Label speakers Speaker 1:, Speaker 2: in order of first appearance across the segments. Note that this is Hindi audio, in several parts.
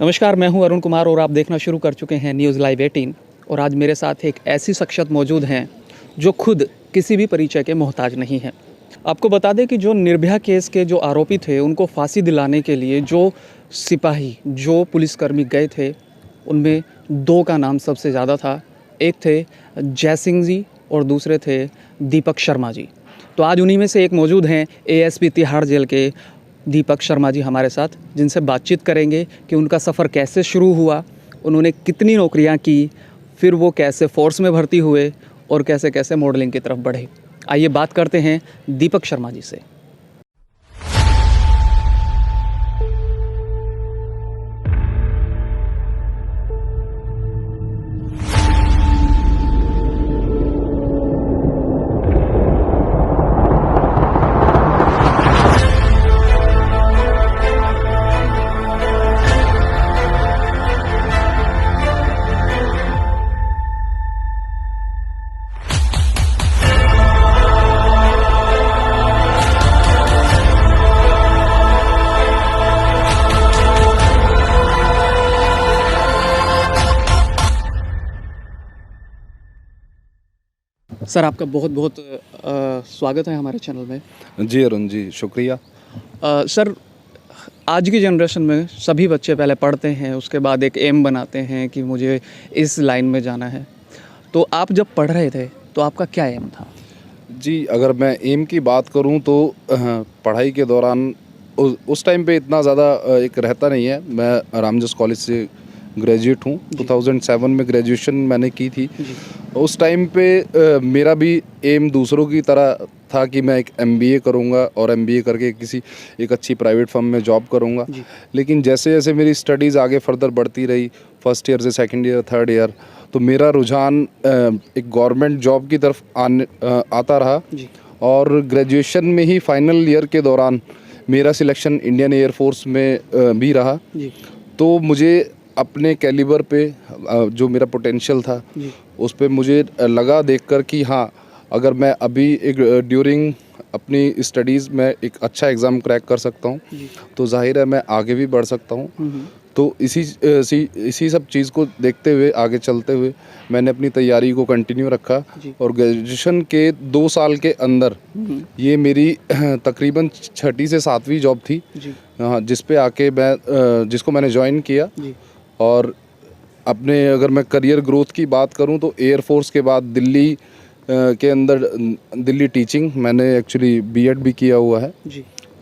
Speaker 1: नमस्कार, मैं हूं अरुण कुमार और आप देखना शुरू कर चुके हैं न्यूज़ लाइव 18। और आज मेरे साथ एक ऐसी शख्सियत मौजूद हैं जो खुद किसी भी परिचय के मोहताज नहीं हैं। आपको बता दें कि जो निर्भया केस के जो आरोपी थे उनको फांसी दिलाने के लिए जो सिपाही, जो पुलिसकर्मी गए थे, उनमें दो का नाम सबसे ज़्यादा था। एक थे जय सिंह जी और दूसरे थे दीपक शर्मा जी। तो आज उन्हीं में से एक मौजूद हैं एएसपी तिहाड़ जेल के दीपक शर्मा जी हमारे साथ, जिनसे बातचीत करेंगे कि उनका सफ़र कैसे शुरू हुआ, उन्होंने कितनी नौकरियां की, फिर वो कैसे फोर्स में भर्ती हुए और कैसे कैसे मॉडलिंग की तरफ बढ़े। आइए बात करते हैं दीपक शर्मा जी से। सर, आपका बहुत बहुत स्वागत है हमारे चैनल में।
Speaker 2: जी अरुण जी, शुक्रिया।
Speaker 1: सर, आज की जनरेशन में सभी बच्चे पहले पढ़ते हैं, उसके बाद एक एम बनाते हैं कि मुझे इस लाइन में जाना है। तो आप जब पढ़ रहे थे तो आपका क्या एम था?
Speaker 2: जी, अगर मैं एम की बात करूं तो पढ़ाई के दौरान उस टाइम पे इतना ज़्यादा एक रहता नहीं है। मैं रामजस कॉलेज से ग्रेजुएट हूं। 2007 में ग्रेजुएशन मैंने की थी। उस टाइम पे मेरा भी एम दूसरों की तरह था कि मैं एक MBA करूंगा और MBA करके एक अच्छी प्राइवेट फर्म में जॉब करूंगा। लेकिन जैसे जैसे मेरी स्टडीज़ आगे फर्दर बढ़ती रही, फर्स्ट ईयर से सेकंड ईयर, थर्ड ईयर, तो मेरा रुझान एक गवर्नमेंट जॉब की तरफ आता रहा। और ग्रेजुएशन में ही फाइनल ईयर के दौरान मेरा सिलेक्शन इंडियन एयरफोर्स में भी रहा। तो मुझे अपने कैलिबर पे जो मेरा पोटेंशियल था उस पे मुझे लगा देखकर कि हाँ, अगर मैं अभी एक ड्यूरिंग अपनी स्टडीज़ में एक अच्छा एग्ज़ाम क्रैक कर सकता हूँ तो जाहिर है मैं आगे भी बढ़ सकता हूँ। तो इसी सब चीज़ को देखते हुए, आगे चलते हुए मैंने अपनी तैयारी को कंटिन्यू रखा। और ग्रेजुएशन के 2 साल के अंदर ये मेरी तकरीबन 6ठी से 7वीं जॉब थी, जिस पे आके जिसको मैंने ज्वाइन किया। और अपने अगर मैं करियर ग्रोथ की बात करूं तो एयरफोर्स के बाद दिल्ली के अंदर दिल्ली टीचिंग, मैंने एक्चुअली B.Ed भी किया हुआ है।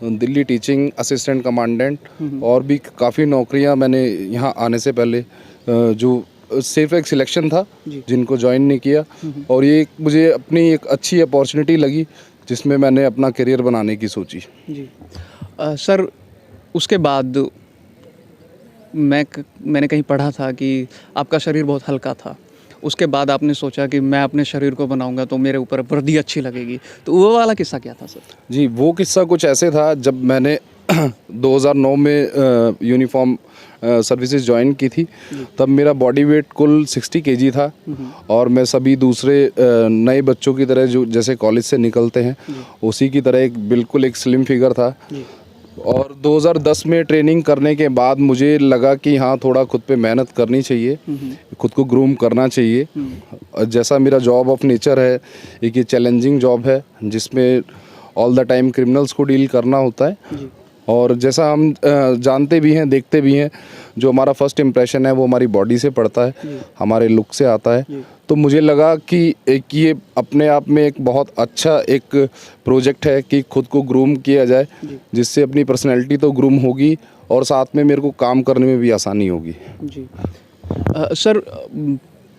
Speaker 2: दिल्ली टीचिंग असिस्टेंट कमांडेंट और भी काफ़ी नौकरियां मैंने यहाँ आने से पहले जो सिर्फ एक सिलेक्शन था जिनको ज्वाइन नहीं किया। और ये मुझे अपनी एक अच्छी अपॉर्चुनिटी लगी जिसमें मैंने अपना करियर बनाने की सोची।
Speaker 1: सर, उसके बाद मैंने कहीं पढ़ा था कि आपका शरीर बहुत हल्का था। उसके बाद आपने सोचा कि मैं अपने शरीर को बनाऊंगा तो मेरे ऊपर वर्दी अच्छी लगेगी। तो वो वाला किस्सा क्या था सर?
Speaker 2: जी, वो किस्सा कुछ ऐसे था। जब मैंने 2009 में यूनिफॉर्म सर्विसेज ज्वाइन की थी, तब मेरा बॉडी वेट कुल 60 kg था। और मैं सभी दूसरे नए बच्चों की तरह जो जैसे कॉलेज से निकलते हैं उसी की तरह बिल्कुल एक स्लिम फिगर था। और 2010 में ट्रेनिंग करने के बाद मुझे लगा कि हाँ, थोड़ा खुद पे मेहनत करनी चाहिए, खुद को ग्रूम करना चाहिए। जैसा मेरा जॉब ऑफ नेचर है, एक ये चैलेंजिंग जॉब है जिसमें ऑल द टाइम क्रिमिनल्स को डील करना होता है। और जैसा हम जानते भी हैं, देखते भी हैं, जो हमारा फर्स्ट इम्प्रेशन है वो हमारी बॉडी से पड़ता है, हमारे लुक से आता है। तो मुझे लगा कि ये अपने आप में एक बहुत अच्छा एक प्रोजेक्ट है कि खुद को ग्रूम किया जाए, जिससे अपनी पर्सनैलिटी तो ग्रूम होगी और साथ में मेरे को काम करने में भी आसानी होगी।
Speaker 1: सर,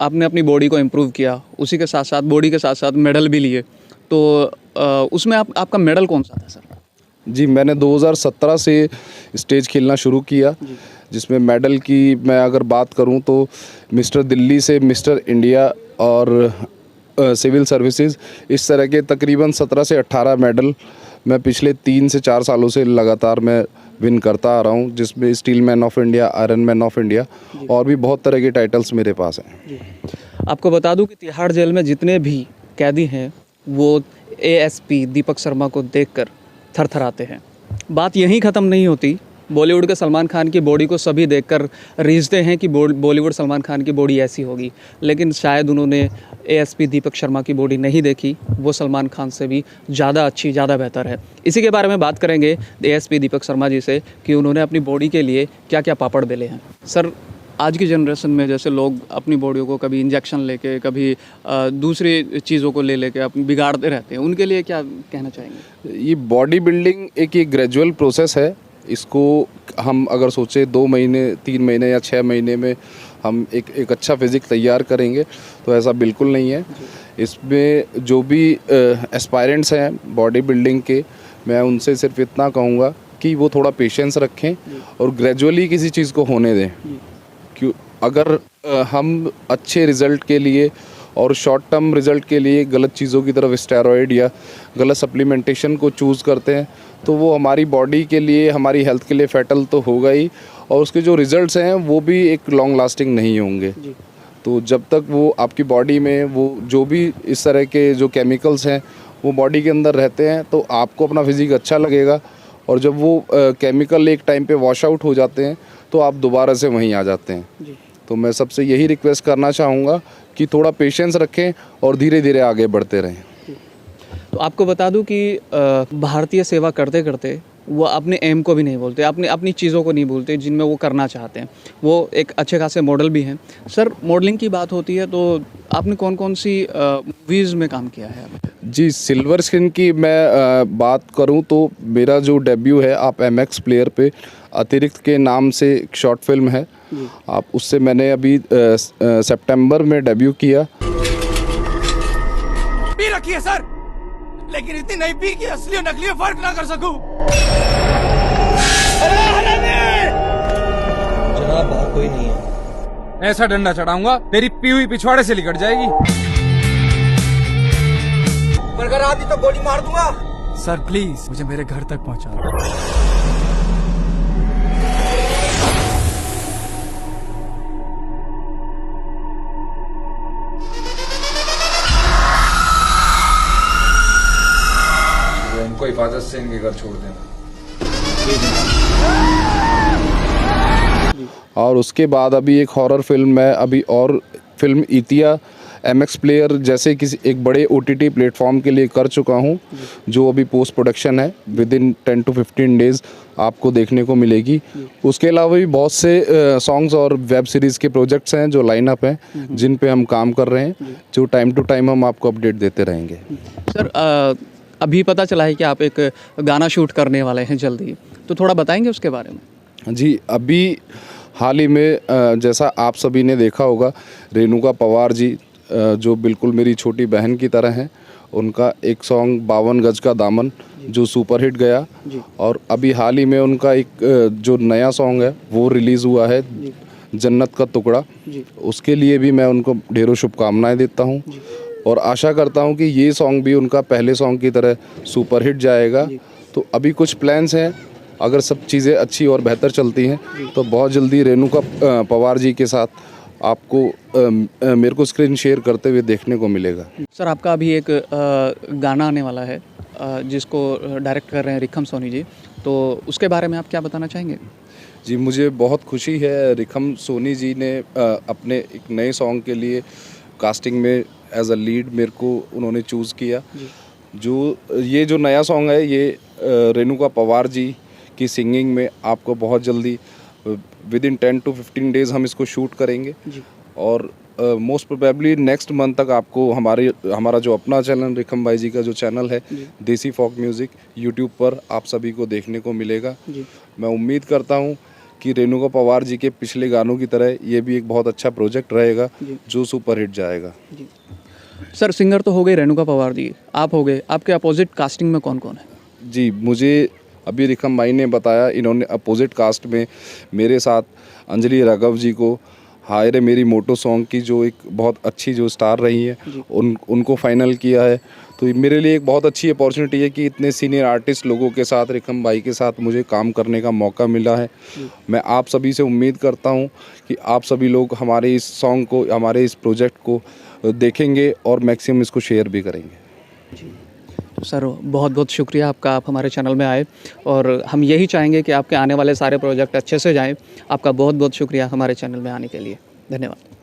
Speaker 1: आपने अपनी बॉडी को इम्प्रूव किया, उसी के साथ साथ बॉडी के साथ साथ मेडल भी लिए। तो उसमें आपका मेडल कौन सा था सर?
Speaker 2: जी, मैंने 2017 से स्टेज खेलना शुरू किया, जिसमें मेडल की मैं अगर बात करूं तो मिस्टर दिल्ली से मिस्टर इंडिया और सिविल सर्विसेज, इस तरह के तकरीबन 17 से 18 मेडल मैं पिछले 3 से 4 सालों से लगातार मैं विन करता आ रहा हूं, जिसमें steel man of India, iron man of India और भी बहुत तरह के टाइटल्स मेरे पास हैं।
Speaker 1: आपको बता दूं कि तिहाड़ जेल में जितने भी कैदी हैं वो एएसपी दीपक शर्मा को देखकर थरथराते हैं। बात यहीं ख़त्म नहीं होती, बॉलीवुड के सलमान खान की बॉडी को सभी देखकर रीझते हैं कि बॉलीवुड सलमान खान की बॉडी ऐसी होगी, लेकिन शायद उन्होंने एएसपी दीपक शर्मा की बॉडी नहीं देखी। वो सलमान खान से भी ज़्यादा अच्छी, ज़्यादा बेहतर है। इसी के बारे में बात करेंगे एएसपी दीपक शर्मा जी से कि उन्होंने अपनी बॉडी के लिए क्या क्या पापड़ बेले हैं। सर, आज की जनरेशन में जैसे लोग अपनी बॉडियों को कभी इंजेक्शन लेके, कभी दूसरी चीज़ों को लेके अपनी बिगाड़ते रहते हैं, उनके लिए क्या कहना चाहेंगे?
Speaker 2: ये बॉडी बिल्डिंग एक ये ग्रेजुअल प्रोसेस है। इसको हम अगर सोचे 2 महीने, 3 महीने या 6 महीने में हम एक अच्छा फिजिक तैयार करेंगे, तो ऐसा बिल्कुल नहीं है। इसमें जो भी एस्पायरेंट्स हैं बॉडी बिल्डिंग के, मैं उनसे सिर्फ इतना कहूँगा कि वो थोड़ा पेशेंस रखें और ग्रेजुअली किसी चीज़ को होने दें। क्यों, अगर हम अच्छे रिज़ल्ट के लिए और शॉर्ट टर्म रिज़ल्ट के लिए गलत चीज़ों की तरफ, स्टेरॉयड या गलत सप्लीमेंटेशन को चूज़ करते हैं, तो वो हमारी बॉडी के लिए, हमारी हेल्थ के लिए फैटल तो होगा ही, और उसके जो रिज़ल्ट्स हैं वो भी एक लॉन्ग लास्टिंग नहीं होंगे। तो जब तक वो आपकी बॉडी में वो जो भी इस तरह के जो केमिकल्स हैं वो बॉडी के अंदर रहते हैं, तो आपको अपना फिजिक अच्छा लगेगा, और जब वो केमिकल एक टाइम पे वॉश आउट हो जाते हैं तो आप दोबारा से वहीं आ जाते हैं। तो मैं सबसे यही रिक्वेस्ट करना चाहूँगा कि थोड़ा पेशेंस रखें और धीरे धीरे आगे बढ़ते रहें।
Speaker 1: तो आपको बता दूं कि भारतीय सेवा करते करते वो अपने एम को भी नहीं भूलते, अपनी चीज़ों को नहीं भूलते जिनमें वो करना चाहते हैं। वो एक अच्छे खासे मॉडल भी हैं। सर, मॉडलिंग की बात होती है तो आपने कौन कौन सी मूवीज़ में काम किया है?
Speaker 2: जी, सिल्वर स्क्रीन की मैं बात करूं तो मेरा जो डेब्यू है, आप MX प्लेयर पे अतिरिक्त के नाम से एक शॉर्ट फिल्म है, आप उससे मैंने अभी सितंबर में डेब्यू किया।
Speaker 3: पी रखी है सर, लेकिन इतनी नहीं पी कि असली और नकली में फर्क ना कर सकूं।
Speaker 4: जनाब, बाहर कोई नहीं है।
Speaker 3: ऐसा डंडा चढ़ाऊंगा तेरी पी हुई पिछवाड़े से लिकट जाएगी।
Speaker 4: पर अगर आती तो गोली मार दूंगा।
Speaker 3: सर प्लीज मुझे मेरे घर तक पहुंचा दो।
Speaker 5: इनको हिफाजत से इनके घर छोड़ दें।
Speaker 2: और उसके बाद अभी एक हॉरर फिल्म है, अभी और फिल्म इतिया MX प्लेयर जैसे किसी एक बड़े OTT प्लेटफॉर्म के लिए कर चुका हूं, जो अभी पोस्ट प्रोडक्शन है। विद इन 10 to 15 डेज़ आपको देखने को मिलेगी। उसके अलावा भी बहुत से सॉन्ग्स और वेब सीरीज़ के प्रोजेक्ट्स हैं जो लाइन अप हैं, जिन पे हम काम कर रहे हैं, जो टाइम टू टाइम हम आपको अपडेट देते रहेंगे।
Speaker 1: सर, अभी पता चला है कि आप एक गाना शूट करने वाले हैं जल्दी, तो थोड़ा बताएंगे उसके बारे में?
Speaker 2: जी, अभी हाल ही में जैसा आप सभी ने देखा होगा, रेणुका पवार जी जो बिल्कुल मेरी छोटी बहन की तरह हैं, उनका एक सॉन्ग 52 गज का दामन जो सुपरहिट गया, और अभी हाल ही में उनका एक जो नया सॉन्ग है वो रिलीज़ हुआ है, जन्नत का टुकड़ा। उसके लिए भी मैं उनको ढेरों शुभकामनाएं देता हूं, और आशा करता हूं कि ये सॉन्ग भी उनका पहले सॉन्ग की तरह सुपरहिट जाएगा। तो अभी कुछ प्लान्स हैं, अगर सब चीज़ें अच्छी और बेहतर चलती हैं तो बहुत जल्दी रेणुका पवार जी के साथ आपको मेरे को स्क्रीन शेयर करते हुए देखने को मिलेगा।
Speaker 1: सर, आपका अभी एक गाना आने वाला है जिसको डायरेक्ट कर रहे हैं रिखम सोनी जी, तो उसके बारे में आप क्या बताना चाहेंगे?
Speaker 2: जी, मुझे बहुत खुशी है, रिखम सोनी जी ने अपने एक नए सॉन्ग के लिए कास्टिंग में एज अ लीड मेरे को उन्होंने चूज़ किया। ये जो नया सॉन्ग है, ये रेणुका पवार जी की सिंगिंग में आपको बहुत जल्दी विद इन 10 to 15 डेज़ हम इसको शूट करेंगे, और मोस्ट प्रोबेबली नेक्स्ट मंथ तक आपको हमारा जो अपना चैनल, रिखम भाई जी का जो चैनल है देसी फॉक म्यूज़िक, यूट्यूब पर आप सभी को देखने को मिलेगा। मैं उम्मीद करता हूँ कि रेणुका पवार जी के पिछले गानों की तरह ये भी एक बहुत अच्छा प्रोजेक्ट रहेगा जो सुपरहिट जाएगा।
Speaker 1: सर, सिंगर तो हो गए रेणुका पवार जी, आप हो गए, आपके अपोजिट कास्टिंग में कौन कौन है?
Speaker 2: जी, मुझे अभी रिखम भाई ने बताया, इन्होंने अपोजिट कास्ट में मेरे साथ अंजलि राघव जी को हाय रे मेरी मोटो सॉन्ग की जो एक बहुत अच्छी जो स्टार रही है, उनको फाइनल किया है। तो मेरे लिए एक बहुत अच्छी अपॉर्चुनिटी है कि इतने सीनियर आर्टिस्ट लोगों के साथ, रिखम भाई के साथ मुझे काम करने का मौका मिला है। मैं आप सभी से उम्मीद करता हूं कि आप सभी लोग हमारे इस सॉन्ग को, हमारे इस प्रोजेक्ट को देखेंगे और मैक्सिमम इसको शेयर भी करेंगे।
Speaker 1: तो सर बहुत बहुत शुक्रिया आपका, आप हमारे चैनल में आए और हम यही चाहेंगे कि आपके आने वाले सारे प्रोजेक्ट अच्छे से जाएं। आपका बहुत बहुत शुक्रिया हमारे चैनल में आने के लिए, धन्यवाद।